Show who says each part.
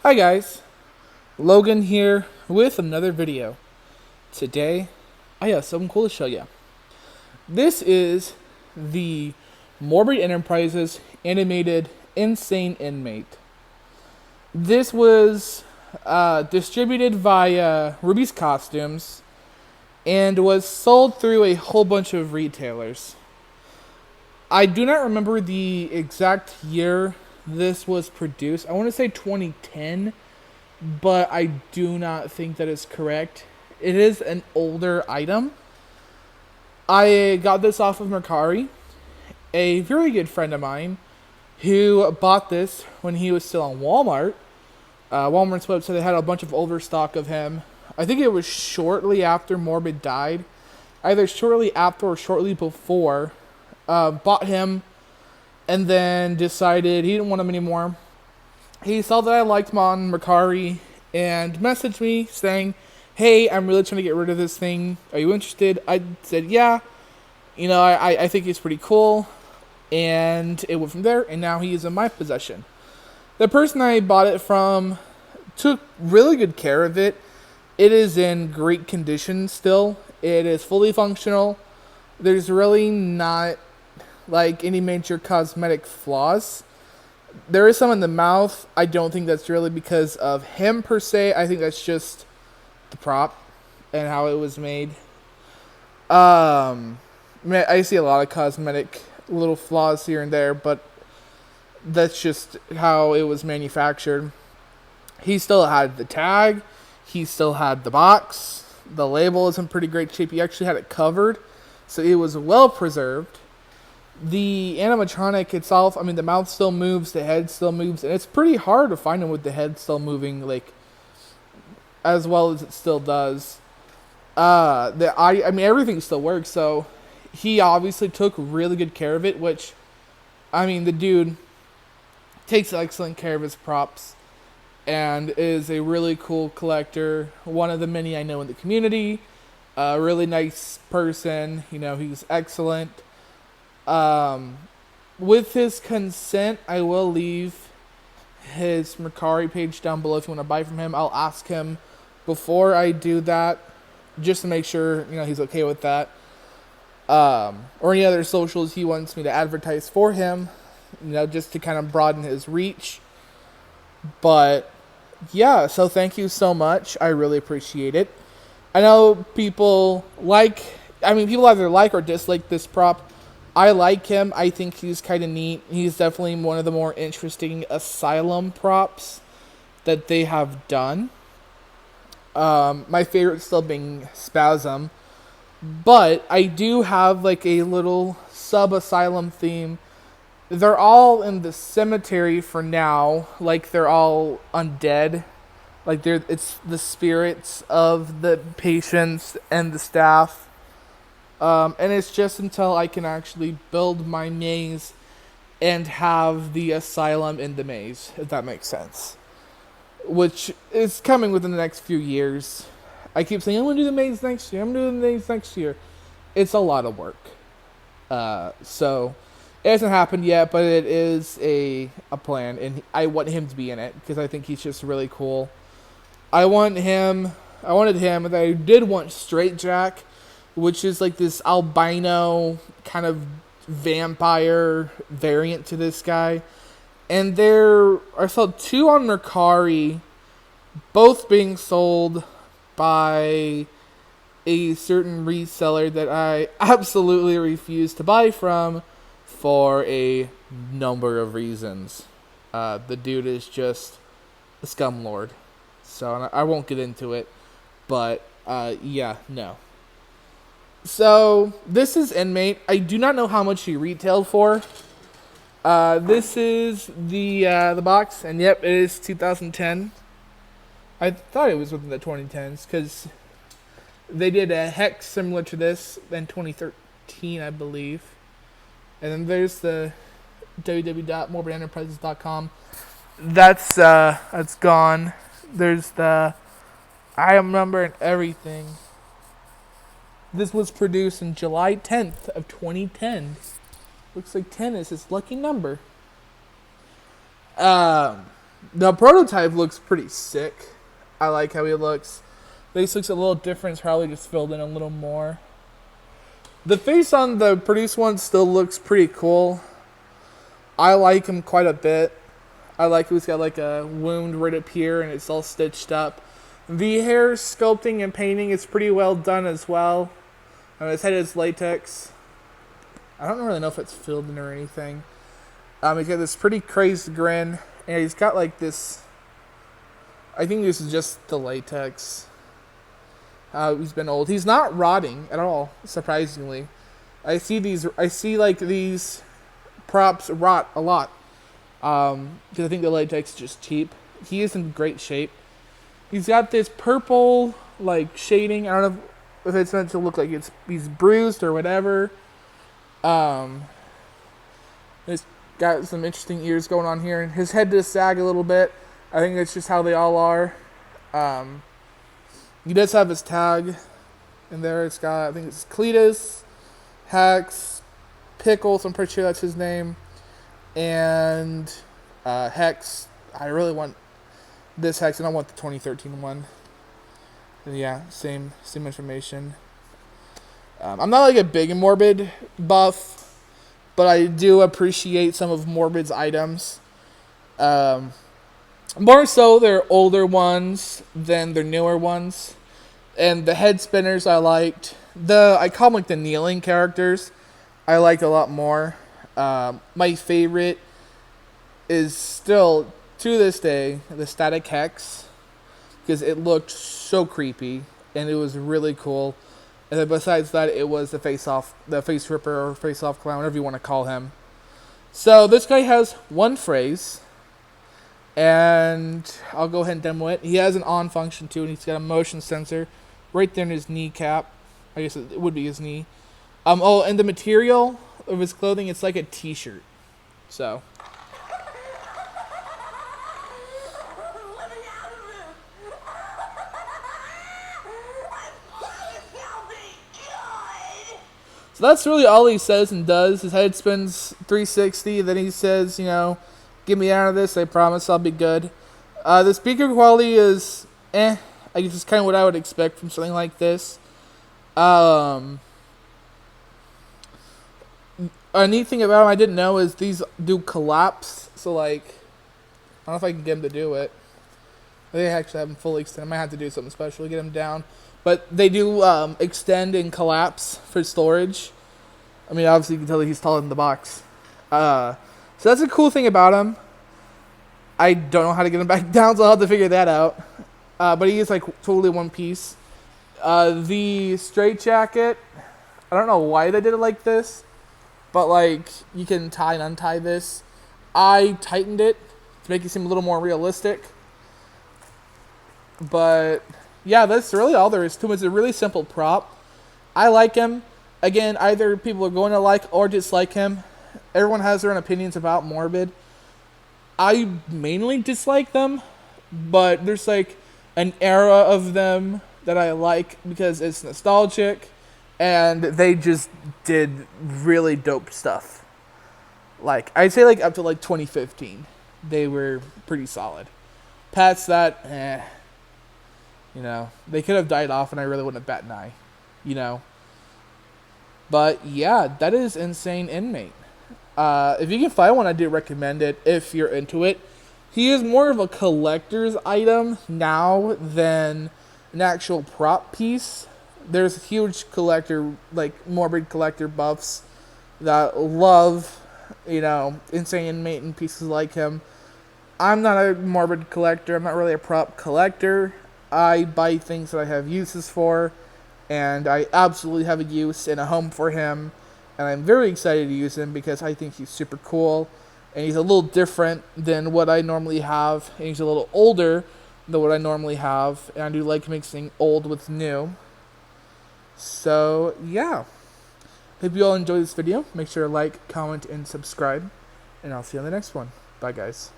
Speaker 1: Hi guys, Logan here with another video. Today, I have something cool to show you. This is the Morbid Enterprises animated Insane Inmate. This was distributed via Ruby's Costumes and was sold through a whole bunch of retailers. I do not remember the exact year this was produced. I want to say 2010, but I do not think that is correct. It is an older item. I got this off of Mercari, a very good friend of mine who bought this when he was still on Walmart. Walmart's website, they had a bunch of older stock of him. I think it was shortly after Morbid died, either shortly after or shortly before. Bought him and then decided he didn't want him anymore. He saw that I liked him on Mercari and messaged me saying, "Hey, I'm really trying to get rid of this thing. Are you interested?" I said, "Yeah. I think he's pretty cool." And it went from there, and now he is in my possession. The person I bought it from took really good care of it. It is in great condition still. It is fully functional. There's really not any major cosmetic flaws. There is some in the mouth. I don't think that's really because of him per se. I think that's just the prop and how it was made. I see a lot of cosmetic little flaws here and there, but that's just how it was manufactured. He still had the tag. He still had the box. The label is in pretty great shape. He actually had it covered, so it was well preserved. The animatronic itself, the mouth still moves, the head still moves, and it's pretty hard to find him with the head still moving, as well as it still does. Everything still works, so he obviously took really good care of it, which, the dude takes excellent care of his props and is a really cool collector, one of the many I know in the community, a really nice person, he's excellent. With his consent, I will leave his Mercari page down below if you want to buy from him. I'll ask him before I do that, just to make sure, he's okay with that. Or any other socials he wants me to advertise for him, just to kind of broaden his reach. But, yeah, so thank you so much. I really appreciate it. I know people people either like or dislike this prop. I like him. I think he's kind of neat. He's definitely one of the more interesting Asylum props that they have done. My favorite still being Spasm. But I do have a little sub-Asylum theme. They're all in the cemetery for now. They're all undead. It's the spirits of the patients and the staff. And it's just until I can actually build my maze and have the asylum in the maze, if that makes sense. Which is coming within the next few years. I keep saying, I'm going to do the maze next year. I'm going to do the maze next year. It's a lot of work. So, it hasn't happened yet, but it is a plan. And I want him to be in it, because I think he's just really cool. I wanted him, and I did want Straight Jack, which is this albino kind of vampire variant to this guy. And there are sold two on Mercari, both being sold by a certain reseller that I absolutely refuse to buy from for a number of reasons. The dude is just a scumlord. So I won't get into it, but no. So, this is Inmate. I do not know how much he retailed for. This is the box, and yep, it is 2010. I thought it was within the 2010s, because they did a Hex similar to this in 2013, I believe. And then there's the www.morbidenterprises.com. That's gone. There's the item number and everything. This was produced in July 10th of 2010. Looks like 10 is his lucky number. The prototype looks pretty sick. I like how he looks. Face looks a little different. It's probably just filled in a little more. The face on the produced one still looks pretty cool. I like him quite a bit. I like he's got like a wound right up here and it's all stitched up. The hair sculpting and painting is pretty well done as well. His head is latex. I don't really know if it's filled in or anything. He's got this pretty crazed grin. And he's got like this... I think this is just the latex. He's been old. He's not rotting at all, surprisingly. I see like these props rot a lot. Because I think the latex is just cheap. He is in great shape. He's got this purple like shading. I don't know if it's meant to look like he's bruised or whatever. He's got some interesting ears going on here. His head does sag a little bit. I think that's just how they all are. He does have his tag in there. It's got, I think it's Cletus, Hex, Pickles, I'm pretty sure that's his name, and Hex. I really want this Hex, and I want the 2013 one. And yeah, same information. I'm not like a big Morbid buff, but I do appreciate some of Morbid's items. More so their older ones than their newer ones. And the head spinners I liked. I call them like the kneeling characters. I liked a lot more. My favorite is still, to this day, the Static Hex. Because it looked so creepy. And it was really cool. And then besides that, it was the face ripper or face off clown, whatever you want to call him. So this guy has one phrase. And I'll go ahead and demo it. He has an on function too, and he's got a motion sensor right there in his kneecap. I guess it would be his knee. And the material of his clothing, it's like a t-shirt. So. So that's really all he says and does. His head spins 360, then he says, get me out of this, I promise I'll be good. The speaker quality is I guess it's kind of what I would expect from something like this. A neat thing about them I didn't know is these do collapse. So like, I don't know if I can get them to do it. I think I actually have them fully extended. I might have to do something special to get them down. But they do extend and collapse for storage. I mean, obviously you can tell that he's taller than the box. So that's a cool thing about him. I don't know how to get him back down, so I'll have to figure that out. But he is like totally one piece. The straight jacket, I don't know why they did it like this, but like you can tie and untie this. I tightened it to make it seem a little more realistic. But yeah, that's really all there is to him. It's a really simple prop. I like him. Again, either people are going to like or dislike him. Everyone has their own opinions about Morbid. I mainly dislike them, but there's like an era of them that I like because it's nostalgic and they just did really dope stuff. Like, I'd say like up to like 2015, they were pretty solid. Past that, they could have died off and I really wouldn't have bat an eye, But yeah, that is Insane Inmate. If you can find one, I do recommend it if you're into it. He is more of a collector's item now than an actual prop piece. There's huge collector, like Morbid collector buffs that love, Insane Inmate and pieces like him. I'm not a Morbid collector. I'm not really a prop collector. I buy things that I have uses for, and I absolutely have a use and a home for him. And I'm very excited to use him because I think he's super cool. And he's a little different than what I normally have. And he's a little older than what I normally have. And I do like mixing old with new. So, yeah. Hope you all enjoyed this video. Make sure to like, comment, and subscribe. And I'll see you on the next one. Bye, guys.